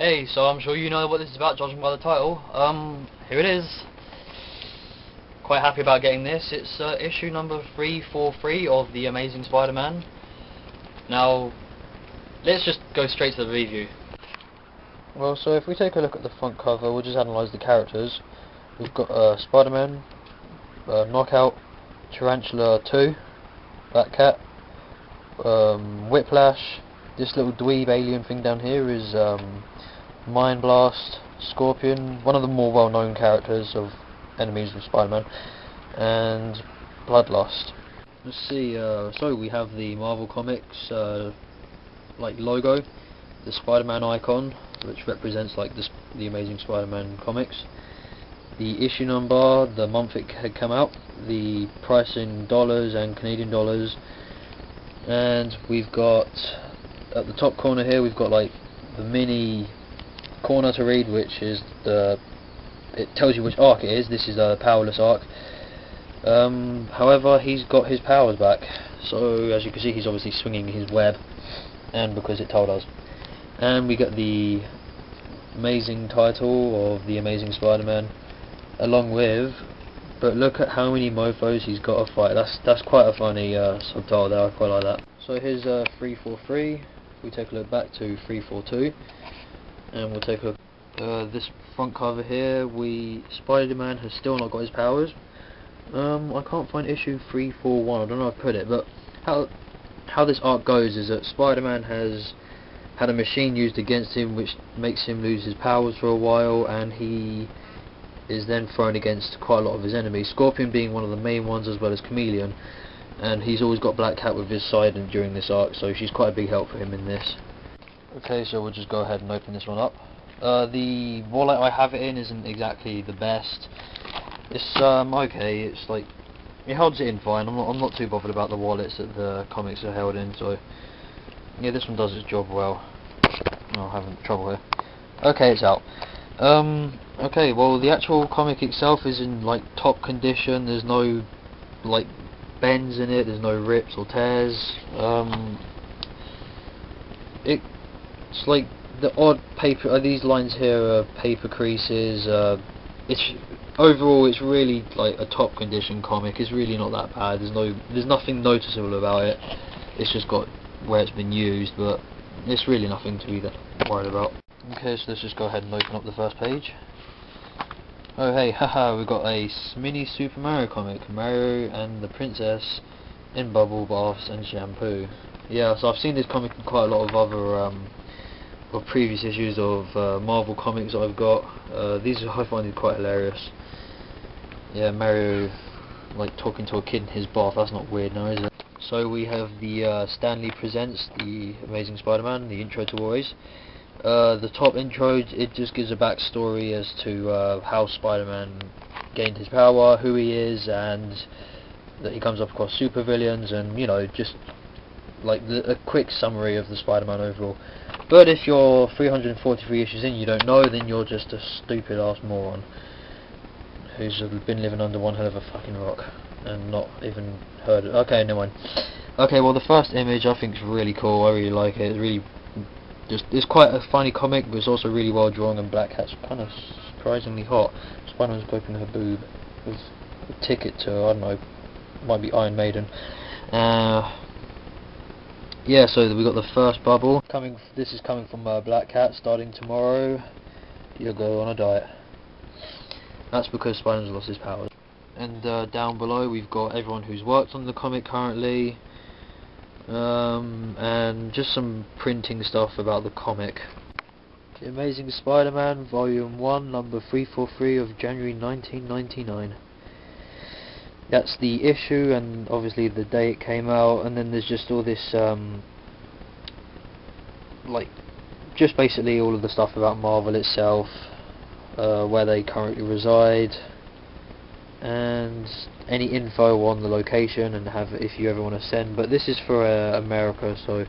Hey, so I'm sure you know what this is about, judging by the title. Here it is. Quite happy about getting this. It's issue number 343 of the Amazing Spider-Man. Now, let's just go straight to the review. Well, so if we take a look at the front cover, we'll just analyse the characters. We've got Spider-Man, Knockout, Tarantula 2, Black Cat, Whiplash. This little dweeb alien thing down here is Mind Blast, Scorpion, one of the more well-known characters of enemies of Spider-Man, and Bloodlust. Let's see, so we have the Marvel Comics like logo, the Spider-Man icon, which represents like the Amazing Spider-Man comics, the issue number, the month it had come out, the price in dollars and Canadian dollars, and we've got at the top corner here we've got like the mini corner to read, which is it tells you which arc it is. This is a powerless arc. However, he's got his powers back, so as you can see he's obviously swinging his web, and because it told us. And we get the amazing title of the Amazing Spider-Man along with, but look at how many mofos he's got to fight. That's quite a funny subtitle there, I quite like that. So here's 343. We take a look back to 342, and we'll take a look. This front cover here, Spider-Man has still not got his powers. I can't find issue 341, I don't know how to put it, but how this arc goes is that Spider-Man has had a machine used against him which makes him lose his powers for a while, and he is then thrown against quite a lot of his enemies, Scorpion being one of the main ones, as well as Chameleon. And he's always got Black Cat with his side during this arc, so she's quite a big help for him in this. Okay, so we'll just go ahead and open this one up. The wallet I have it in isn't exactly the best. It's okay. It's like it holds it in fine. I'm not too bothered about the wallets that the comics are held in. So yeah, this one does its job well. I'm having trouble here. Okay, it's out. Okay, well the actual comic itself is in like top condition. There's no like bends in it, there's no rips or tears. It's like the odd paper, these lines here are paper creases. Overall it's really like a top condition comic. It's really not that bad. There's nothing noticeable about it. It's just got where it's been used, but it's really nothing to be that worried about. Okay, so let's just go ahead and open up the first page. Oh hey, haha, we've got a mini Super Mario comic, Mario and the Princess in bubble baths and shampoo. Yeah, so I've seen this comic in quite a lot of other previous issues of Marvel comics that I've got. These I find it quite hilarious. Yeah, Mario like talking to a kid in his bath, that's not weird now, is it? So we have the Stan Lee Presents the Amazing Spider-Man, the intro to always. The top intro, it just gives a backstory as to how Spider-Man gained his power, who he is, and that he comes up across supervillains, and you know, just like a quick summary of the Spider-Man overall. But if you're 343 issues in, you don't know, then you're just a stupid ass moron who's been living under one hell of a fucking rock and not even heard it. Okay, no one. Okay, well the first image I think is really cool. I really like it. It's really it's quite a funny comic, but it's also really well drawn, and Black Cat's kind of surprisingly hot. Spider-Man's poking her boob with a ticket to, I don't know, might be Iron Maiden. Yeah, so we got the first bubble. This is coming from Black Cat, starting tomorrow. You'll go on a diet. That's because Spider-Man's lost his powers. And down below we've got everyone who's worked on the comic currently. And just some printing stuff about the comic. The Amazing Spider-Man Volume 1, number 343 of January 1999. That's the issue, and obviously the day it came out, and then there's just all this like just basically all of the stuff about Marvel itself, where they currently reside, and any info on the location, and if you ever want to send. But this is for America, so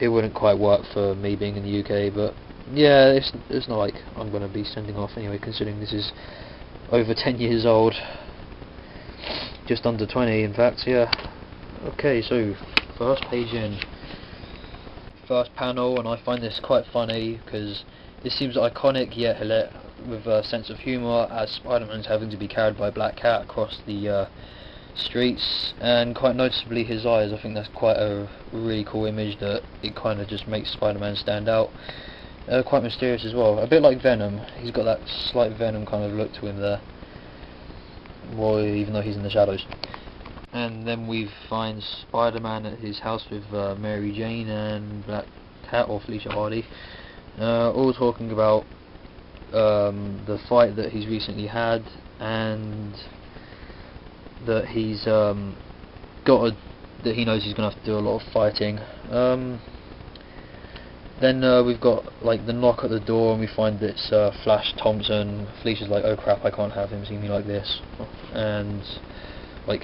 it wouldn't quite work for me being in the UK. But yeah, it's not like I'm going to be sending off anyway, considering this is over 10 years old, just under 20 in fact. Yeah. Okay, so first page in. first panel, and I find this quite funny because it seems iconic yet with a sense of humour, as Spider-Man's having to be carried by a black cat across the streets, and quite noticeably his eyes. I think that's quite a really cool image, that it kind of just makes Spider-Man stand out. Quite mysterious as well, a bit like Venom. He's got that slight Venom kind of look to him there, well, even though he's in the shadows. And then we find Spider-Man at his house with Mary Jane and Black Cat, or Felicia Hardy, all talking about the fight that he's recently had, and that he's that he knows he's going to have to do a lot of fighting. Then we've got like the knock at the door, and we find it's Flash Thompson. Felicia's like, oh crap, I can't have him see me like this, and like,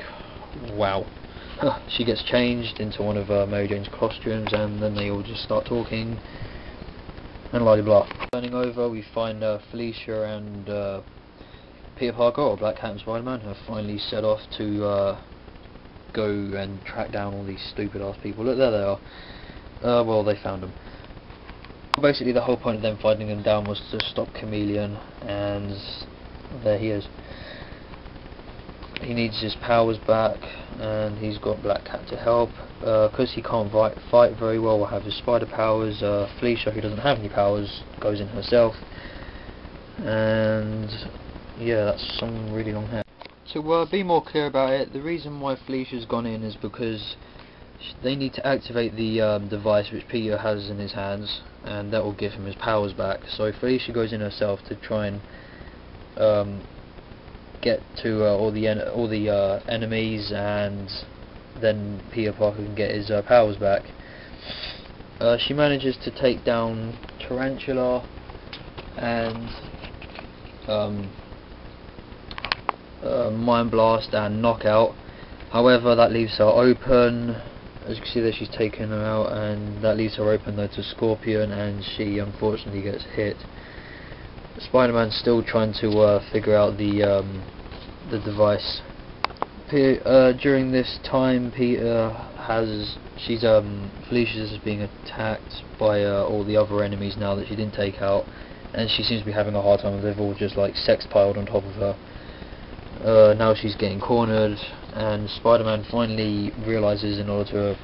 wow. She gets changed into one of Mary Jane's costumes, and then they all just start talking, and blah blah. Turning over, we find Felicia and Peter Parker, or Black Cat and Spider-Man, have finally set off to go and track down all these stupid ass people. Look, there they are. Well, they found them. Basically, the whole point of them finding them down was to stop Chameleon, and there he is. He needs his powers back, and he's got Black Cat to help. Because he can't fight very well, will have his spider powers. Felicia, who doesn't have any powers, goes in herself. And yeah, that's some really long hair. To be more clear about it, the reason why Felicia's gone in is because they need to activate the device which Peter has in his hands, and that will give him his powers back. So Felicia goes in herself to try and get to all the enemies, and then Peter Parker can get his powers back. She manages to take down Tarantula and Mind Blast and Knockout. However, that leaves her open. As you can see there, she's taken her out, and that leaves her open though to Scorpion, and she unfortunately gets hit. Spider-Man's still trying to figure out the device. During this time, Felicia's being attacked by all the other enemies now that she didn't take out, and she seems to be having a hard time. They've all just like sex piled on top of her. Now she's getting cornered, and Spider-Man finally realizes in order to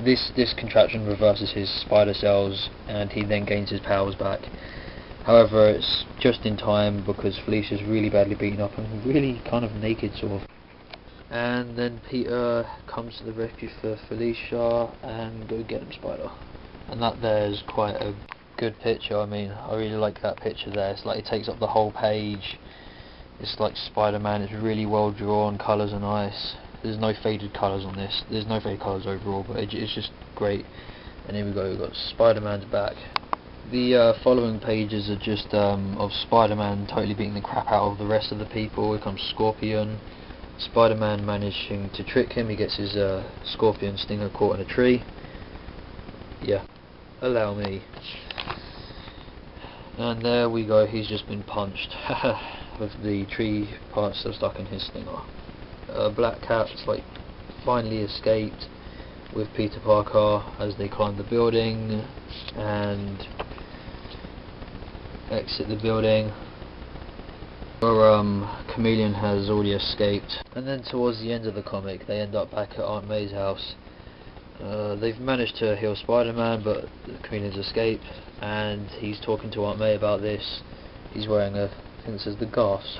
this contraption reverses his spider cells, and he then gains his powers back. However, it's just in time because Felicia's really badly beaten up and really kind of naked, sort of. And then Peter comes to the rescue for Felicia, and go get him, Spider. And that there's quite a good picture. I mean, I really like that picture there. It's like it takes up the whole page. It's like Spider-Man. It's really well drawn. Colours are nice. There's no faded colours on this. There's no faded colours overall, but it's just great. And here we go. We've got Spider-Man's back. The following pages are just of Spider-Man totally beating the crap out of the rest of the people. Here comes Scorpion. Spider-Man managing to trick him. He gets his Scorpion stinger caught in a tree. Yeah, allow me. And there we go. He's just been punched with the tree parts still stuck in his stinger. Black Cat's like finally escaped with Peter Parker as they climb the building and exit the building. Chameleon has already escaped, and then towards the end of the comic they end up back at Aunt May's house. They've managed to heal Spider-Man, but the Chameleon's escaped, and he's talking to Aunt May about this. He's wearing I think it says the gas.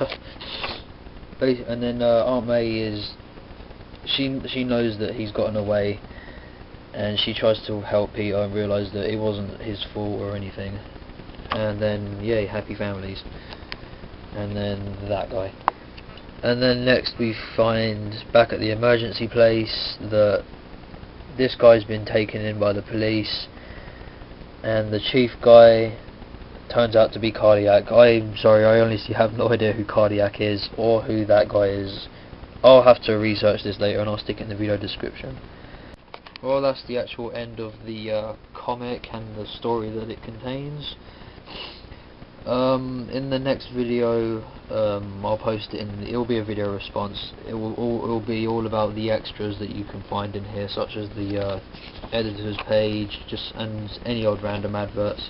And then Aunt May she knows that he's gotten away, and she tries to help Peter and realise that it wasn't his fault or anything. And then yay, happy families. And then that guy. And then next we find back at the emergency place that this guy's been taken in by the police, and the chief guy turns out to be Cardiac. I'm sorry, I honestly have no idea who Cardiac is or who that guy is. I'll have to research this later, and I'll stick it in the video description. Well, that's the actual end of the comic and the story that it contains. In the next video, I'll post it in. It'll be a video response. It'll be all about the extras that you can find in here, such as the editor's page, and any old random adverts.